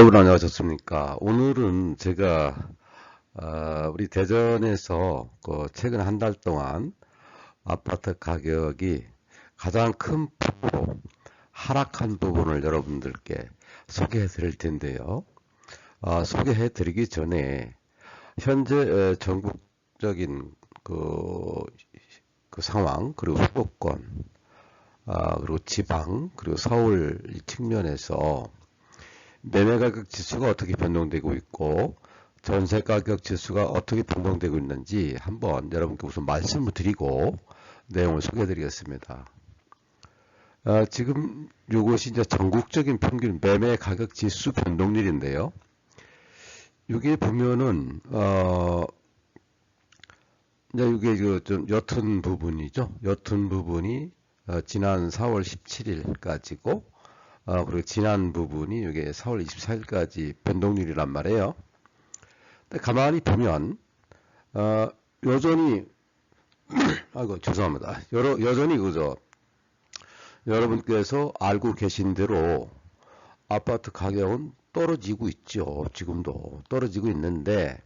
여러분 안녕하셨습니까? 오늘은 제가 우리 대전에서 최근 한 달 동안 아파트 가격이 가장 큰 폭으로 하락한 부분을 여러분들께 소개해 드릴 텐데요. 소개해 드리기 전에 현재 전국적인 그 상황, 그리고 수도권, 그리고 지방, 그리고 서울 측면에서 매매가격 지수가 어떻게 변동되고 있고 전세가격 지수가 어떻게 변동되고 있는지 한번 여러분께 우선 말씀을 드리고 내용을 소개해 드리겠습니다. 지금 이것이 이제 전국적인 평균 매매가격 지수 변동률인데요. 여기 보면은 이제 이게 좀 옅은 부분이죠. 옅은 부분이 지난 4월 17일까지고 그리고 지난 부분이 이게 4월 24일까지 변동률이란 말이에요. 근데 가만히 보면 여전히 아이고 죄송합니다. 여전히 그죠. 여러분께서 알고 계신 대로 아파트 가격은 떨어지고 있죠. 지금도 떨어지고 있는데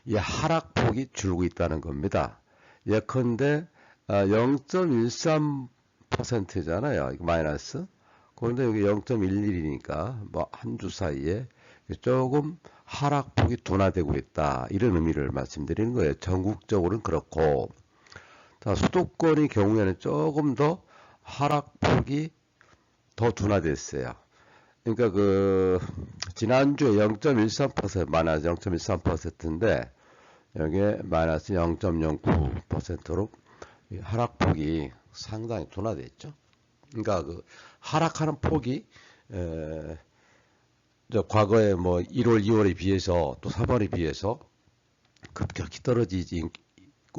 이 하락폭이 줄고 있다는 겁니다. 예컨대 0.13%잖아요. 마이너스. 그런데 여기 0.11이니까 뭐 한 주 사이에 조금 하락폭이 둔화되고 있다. 이런 의미를 말씀드리는 거예요. 전국적으로는 그렇고, 자, 수도권의 경우에는 조금 더 하락폭이 더 둔화됐어요. 그러니까 지난주에 0.13% 마이너스 0.13%인데 여기에 마이너스 0.09%로 하락폭이 상당히 둔화됐죠. 그러니까 하락하는 폭이 과거에 뭐 1월, 2월에 비해서 또 3월에 비해서 급격히 떨어지고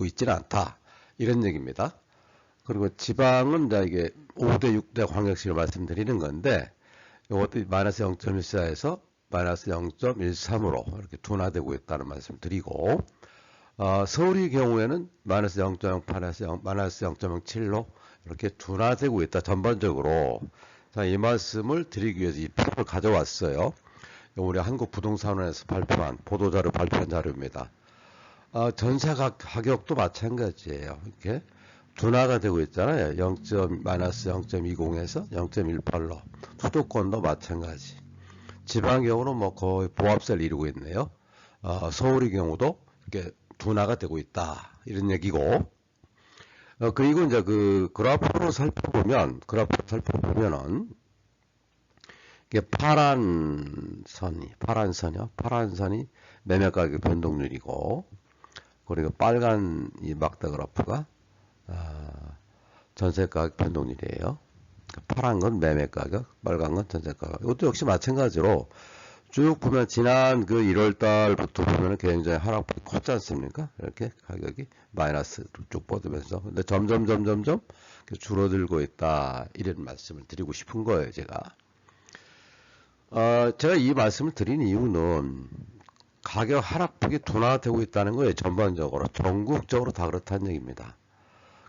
있지는 않다. 이런 얘기입니다. 그리고 지방은 이게 5대, 6대 광역시를 말씀드리는 건데 이것도 마이너스 0.14에서 마이너스 0.13으로 이렇게 둔화되고 있다는 말씀 드리고 서울의 경우에는 마이너스 0.08에서 마이너스 0.07로 이렇게 둔화되고 있다. 전반적으로. 자, 이 말씀을 드리기 위해서 이 표를 가져왔어요. 우리 한국부동산원에서 발표한 보도자료 발표한 자료입니다. 전세 가격도 마찬가지예요. 이렇게 둔화가 되고 있잖아요. 마이너스 0.20에서 0.18로. 수도권도 마찬가지. 지방 경우는 뭐 거의 보합세를 이루고 있네요. 서울의 경우도 이렇게 둔화가 되고 있다. 이런 얘기고. 그리고 이제 그래프로 살펴보면은 이게 파란 선이 매매 가격 변동률이고, 그리고 빨간 이 막대 그래프가 전세 가격 변동률이에요. 파란 건 매매 가격, 빨간 건 전세 가격. 이것도 역시 마찬가지로 쭉 보면 지난 1월 달부터 보면 굉장히 하락폭이 컸지 않습니까? 이렇게 가격이 마이너스로 쭉 뻗으면서. 근데 점점 줄어들고 있다. 이런 말씀을 드리고 싶은 거예요, 제가. 제가 이 말씀을 드린 이유는 가격 하락폭이 둔화되고 있다는 거예요. 전반적으로. 전국적으로 다 그렇다는 얘기입니다.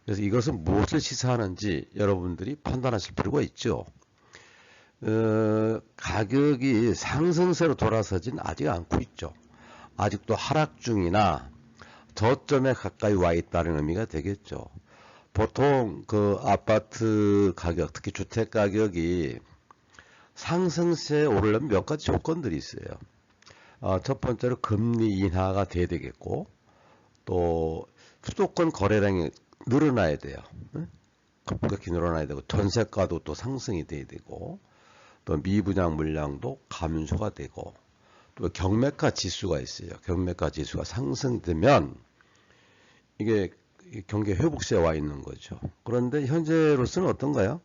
그래서 이것은 무엇을 시사하는지 여러분들이 판단하실 필요가 있죠. 가격이 상승세로 돌아서진 아직 않고 있죠. 아직도 하락 중이나 저점에 가까이 와 있다는 의미가 되겠죠. 보통 아파트 가격, 특히 주택 가격이 상승세에 오르려면 몇 가지 조건들이 있어요. 첫 번째로 금리 인하가 돼야 되겠고, 또 수도권 거래량이 늘어나야 돼요. 급격히 늘어나야 되고, 전세가도 또 상승이 돼야 되고, 또 미분양 물량도 감소가 되고, 또 경매가 지수가 있어요. 경매가 지수가 상승되면 이게 경기 회복세에 와 있는 거죠. 그런데 현재로서는 어떤가요?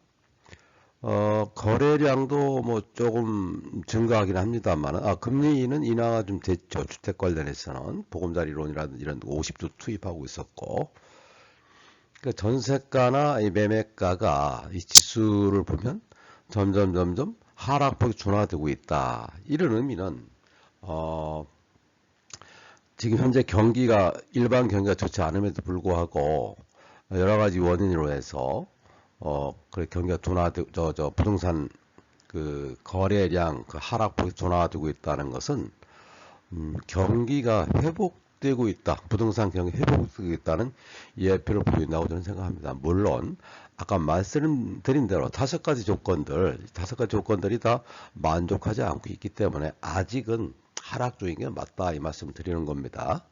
거래량도 뭐 조금 증가하긴 합니다만, 금리는 인하가 좀 됐죠. 주택 관련해서는 보금자리론이라든지 이런 50조 투입하고 있었고, 그러니까 전세가나 이 매매가가 이 지수를 보면 점점 하락폭이 둔화되고 있다. 이런 의미는 지금 현재 일반 경기가 좋지 않음에도 불구하고 여러 가지 원인으로 해서 그래 경기가 부동산 그 거래량 그 하락폭이 둔화되고 있다는 것은 경기가 회복되고 있다. 부동산 경기 회복되고 있다는 예표를 보인다고 저는 생각합니다. 물론 아까 말씀드린 대로 다섯 가지 조건들이 다 만족하지 않고 있기 때문에 아직은 하락 중인 게 맞다 이 말씀을 드리는 겁니다.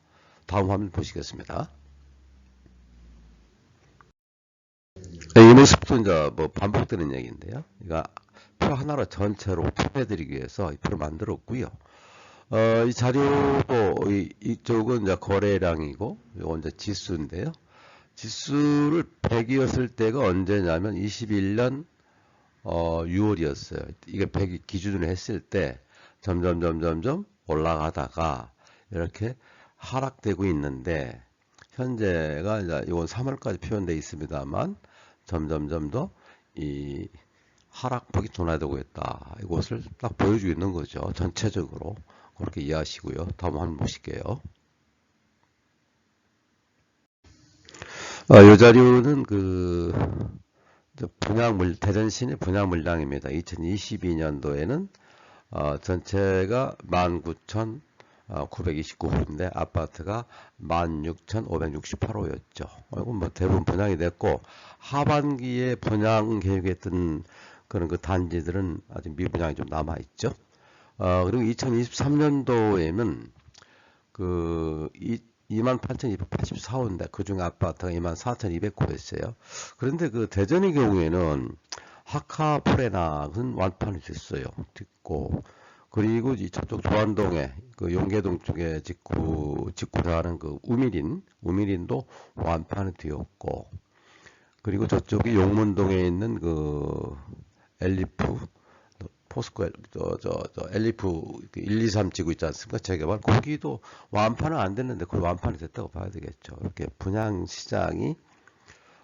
다음 화면 보시겠습니다. 이 모습도 이제 뭐 반복되는 얘기인데요. 그러니까 표 하나로 전체로 표해드리기 위해서 이 표를 만들었고요. 이 자료도 이쪽은 이제 거래량이고 이건 이제 지수인데요. 지수를 100이었을 때가 언제냐면 21년 6월이었어요. 이게 100이 기준으로 했을 때 점점 올라가다가 이렇게 하락되고 있는데 현재가 이제 이건 3월까지 표현되어 있습니다만 점점 더 이 하락폭이 둔화되고 있다. 이것을 딱 보여주고 있는 거죠. 전체적으로 그렇게 이해하시고요. 다음 한번 보실게요. 이 자료는 그 대전 시내 분양 물량입니다. 2022년도에는 전체가 19,929호인데 아파트가 16,568호였죠. 이건 뭐 대부분 분양이 됐고 하반기에 분양 계획했던 그런 그 단지들은 아직 미분양이 좀 남아 있죠. 그리고 2023년도에는 그 28,284호인데 그중에 아파트가 24,200호였어요. 그런데 그 대전의 경우에는 하카포레나는 완판이 됐어요. 됐고 그리고 저쪽 조안동에 그 용계동 쪽에 직구하는 그 우미린도 완판이 되었고 그리고 저쪽이 용문동에 있는 그 엘리프 포스코 엘리프 1, 2, 3 지구 있지 않습니까? 재개발 거기도 완판은 안 됐는데 그걸 완판이 됐다고 봐야 되겠죠. 이렇게 분양 시장이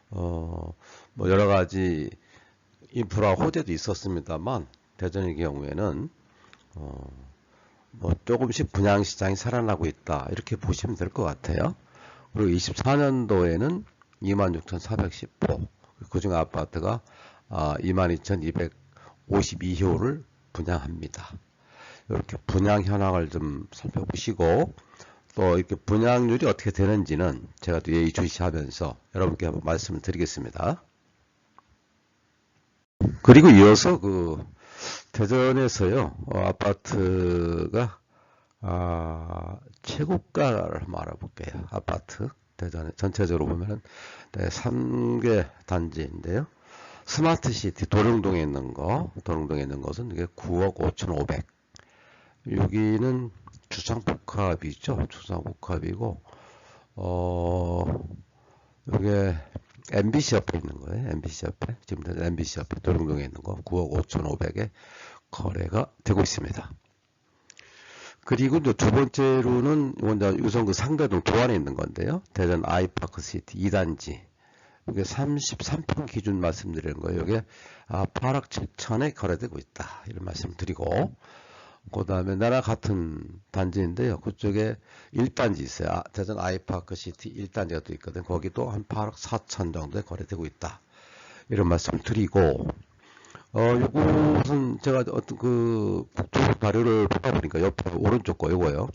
뭐 여러 가지 인프라 호재도 있었습니다만 대전의 경우에는 뭐 조금씩 분양 시장이 살아나고 있다 이렇게 보시면 될 것 같아요. 그리고 24년도에는 26,410호 그중 아파트가 22,252호를 분양합니다. 이렇게 분양 현황을 좀 살펴보시고 또 이렇게 분양률이 어떻게 되는지는 제가 또 예의주시하면서 여러분께 한번 말씀을 드리겠습니다. 그리고 이어서 그 대전에서요 아파트가 최고가를 한번 알아볼게요. 아파트 대전에 전체적으로 보면은 3개 단지인데요. 스마트시티 도릉동에 있는 것은 이게 9억 5,500. 여기는 주상복합이죠. 주상복합이고 이게 MBC 옆에 있는 거예요. MBC 옆에 지금 MBC 옆에 도릉동에 있는 거 9억 5,500에 거래가 되고 있습니다. 그리고 또 두 번째로는 우선 그 상대동 도안에 있는 건데요. 대전 아이파크시티 2단지. 이게 33평 기준 말씀드리는 거예요. 이게 8억 7천에 거래되고 있다. 이런 말씀 드리고 그 다음에 나랑 같은 단지인데요. 그쪽에 1단지 있어요. 대전 아이파크시티 1단지가 또 있거든. 거기도 한 8억 4천 정도에 거래되고 있다. 이런 말씀 드리고 요것은 제가 어떤 그 국토부 자료를 보다 보니까 옆에 오른쪽 거 요거요.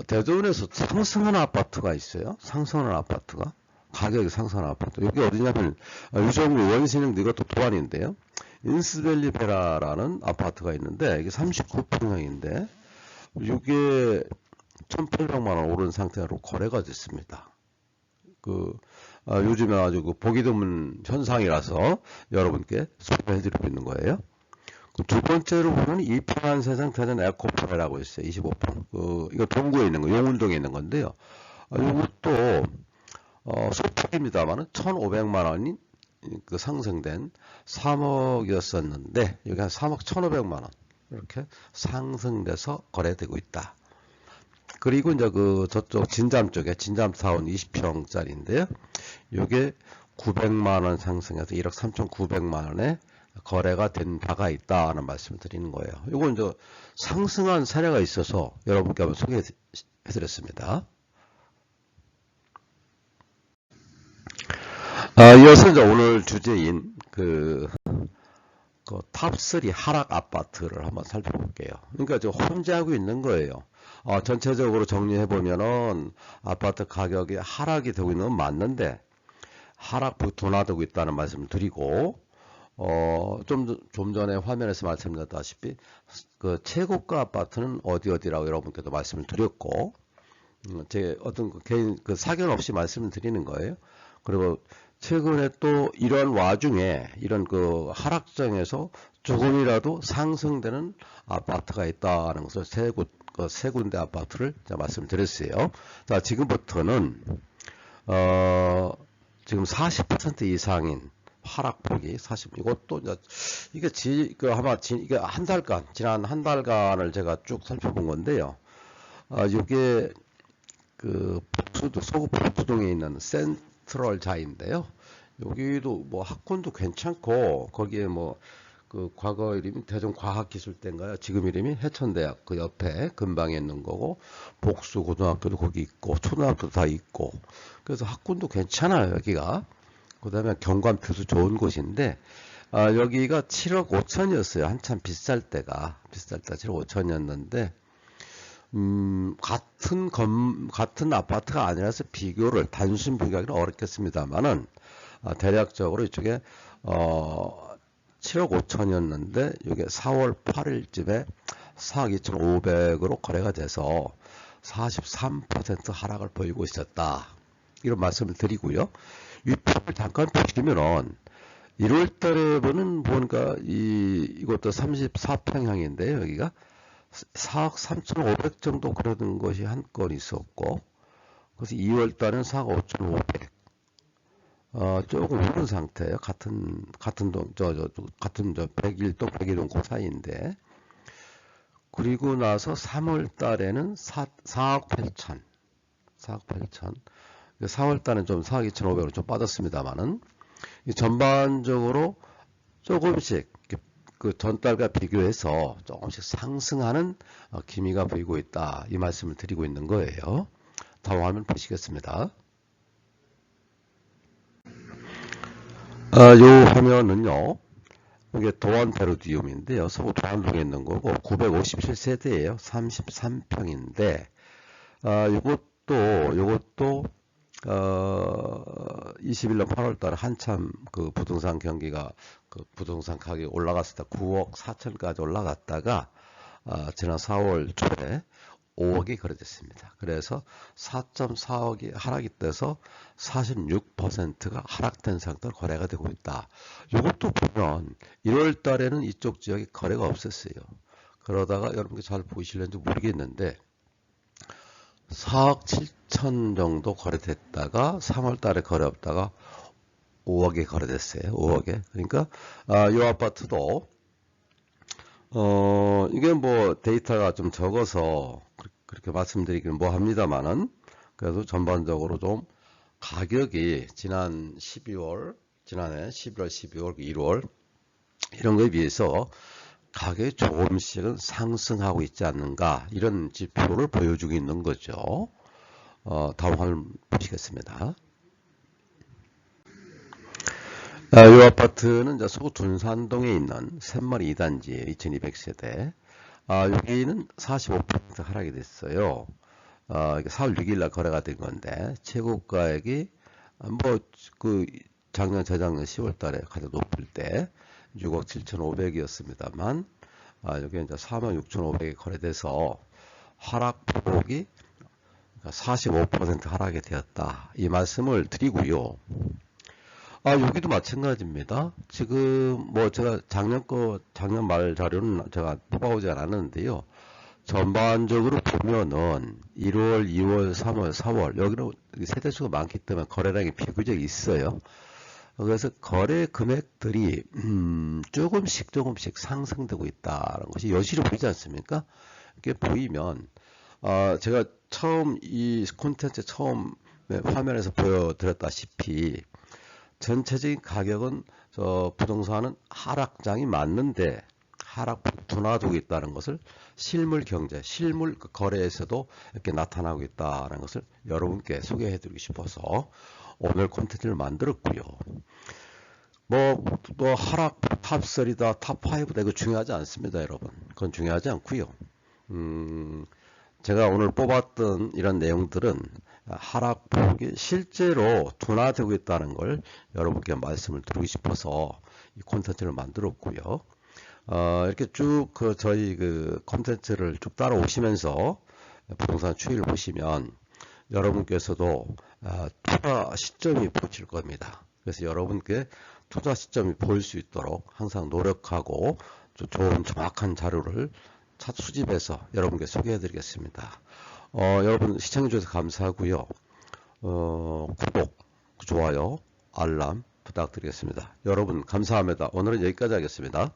대전에서 상승하는 아파트가 있어요. 상승하는 아파트가. 가격이 상승하는 아파트. 여기 어디냐면 유정리 원신형 이것도 도안인데요. 인스밸리 베라라는 아파트가 있는데 이게 39평형인데 이게 1,800만원 오른 상태로 거래가 됐습니다. 요즘에 아주 그 보기 드문 현상이라서 여러분께 소개해드리고 있는 거예요. 두 번째로 보면 이평한 세상 대전 에코프레라고 있어요. 25평. 이거 동구에 있는 거, 용운동에 있는 건데요. 이것도 소폭입니다만은 1,500만 원이 그 상승된 3억이었었는데 여기 한 3억 1,500만 원 이렇게 상승돼서 거래되고 있다. 그리고 이제 그 저쪽 진잠 쪽에 진잠타운 20평짜리인데요. 이게 900만 원 상승해서 1억 3,900만 원에 거래가 된 바가 있다는 말씀을 드리는 거예요. 이건 이제 상승한 사례가 있어서 여러분께 한번 소개해드렸습니다. 이어서 이제 오늘 주제인 그 그 탑3 하락 아파트를 한번 살펴볼게요. 그러니까 저 혼재하고 있는 거예요. 전체적으로 정리해보면은 아파트 가격이 하락이 되고 있는 건 맞는데 하락폭이 둔화되고 있다는 말씀을 드리고, 좀 전에 화면에서 말씀드렸다시피 그 최고가 아파트는 어디라고 여러분께도 말씀을 드렸고, 제 어떤 그 개인 그 사견 없이 말씀을 드리는 거예요. 그리고 최근에 또 이런 와중에 이런 그 하락장에서 조금이라도 상승되는 아파트가 있다는 것을 세 군데 아파트를 제가 말씀드렸어요. 자, 지금부터는 지금 40% 이상인 하락폭이 40, 이것도 이게 이게 한 달간, 지난 한 달간을 제가 쭉 살펴본 건데요. 이게 그 서구 북부동에 있는 센트럴 자인데요. 여기도 뭐 학군도 괜찮고, 거기에 뭐 그 과거 이름이 대전과학기술대인가요? 지금 이름이 해천대학 그 옆에 근방에 있는 거고, 복수고등학교도 거기 있고, 초등학교도 다 있고, 그래서 학군도 괜찮아요, 여기가. 그 다음에 경관표도 좋은 곳인데, 여기가 7억 5천이었어요. 한참 비쌀 때가 7억 5천이었는데, 같은 아파트가 아니라서 단순 비교하기는 어렵겠습니다만은, 대략적으로 이쪽에, 7억 5천이었는데, 이게 4월 8일쯤에 4억 2,500으로 거래가 돼서 43% 하락을 보이고 있었다. 이런 말씀을 드리고요. 위폭을 잠깐 보시면은, 1월 달에 보니까 이것도 34평형인데요, 여기가. 4억 3,500 정도 그러는 것이 한 건 있었고, 그래서 2월 달은 4억 5,500. 조금 오른 상태예요. 같은 101동, 102동 그 사이인데. 그리고 나서 3월 달에는 4억 8천. 4억 8천. 4월 달은 좀 4억 2,500으로 좀 빠졌습니다만은, 전반적으로 조금씩 그 전달과 비교해서 조금씩 상승하는 기미가 보이고 있다. 이 말씀을 드리고 있는 거예요. 다음 화면 보시겠습니다. 요 화면은요, 이게 도안베르디움인데요. 서구 도안동에 있는 거고 957세대예요. 33평인데, 요것도 21년 8월달에 한참 그 부동산 경기가 그 부동산 가격이 올라갔을 때 9억 4천까지 올라갔다가 지난 4월 초에 5억이 거래됐습니다. 그래서 4.4억이 하락이 돼서 46%가 하락된 상태로 거래가 되고 있다. 이것도 보면 1월 달에는 이쪽 지역에 거래가 없었어요. 그러다가 여러분께 잘 보이실는지 모르겠는데 4억 7천 정도 거래됐다가 3월 달에 거래 없다가 5억에 거래됐어요. 5억에. 그러니까 이 아파트도 이게 뭐 데이터가 좀 적어서 그렇게 말씀드리기는 뭐 합니다만은, 그래도 전반적으로 좀 가격이 지난해 11월, 12월, 1월 이런 거에 비해서 가격이 조금씩은 상승하고 있지 않는가, 이런 지표를 보여주고 있는 거죠. 다음 화면 보시겠습니다. 이 아파트는 이제 서구 둔산동에 있는 샘머리 2단지 2200세대. 여기는 45% 하락이 됐어요. 이게 4월 6일 날 거래가 된 건데, 최고가액이 그 작년, 재작년 10월 달에 가장 높을 때 6억 7,500이었습니다만, 여기 이제 4만 6,500이 거래돼서 하락폭이 45% 하락이 되었다. 이 말씀을 드리고요. 여기도 마찬가지입니다. 지금 뭐 제가 작년 말 자료는 제가 뽑아오지 않았는데요. 전반적으로 보면은 1월, 2월, 3월, 4월 여기는 세대수가 많기 때문에 거래량이 비교적 있어요. 그래서 거래 금액들이 조금씩 상승되고 있다는 것이 여실히 보이지 않습니까? 이게 보이면 제가 처음 이 콘텐츠 처음 화면에서 보여드렸다시피 전체적인 가격은 부동산은 하락장이 맞는데 하락폭 둔화되고 있다는 것을 실물 경제, 실물 거래에서도 이렇게 나타나고 있다는 것을 여러분께 소개해 드리고 싶어서 오늘 콘텐츠를 만들었고요. 뭐 하락 탑3다, 탑5다 이거 중요하지 않습니다, 여러분. 그건 중요하지 않고요. 제가 오늘 뽑았던 이런 내용들은 하락폭이 실제로 둔화되고 있다는 걸 여러분께 말씀을 드리고 싶어서 이 콘텐츠를 만들었고요. 이렇게 쭉 저희 콘텐츠를 쭉 따라오시면서 부동산 추이를 보시면 여러분께서도 투자 시점이 보실 겁니다. 그래서 여러분께 투자 시점이 보일 수 있도록 항상 노력하고 좋은 정확한 자료를 수집해서 여러분께 소개해 드리겠습니다. 여러분 시청해 주셔서 감사하고요. 구독, 좋아요, 알람 부탁드리겠습니다. 여러분 감사합니다. 오늘은 여기까지 하겠습니다.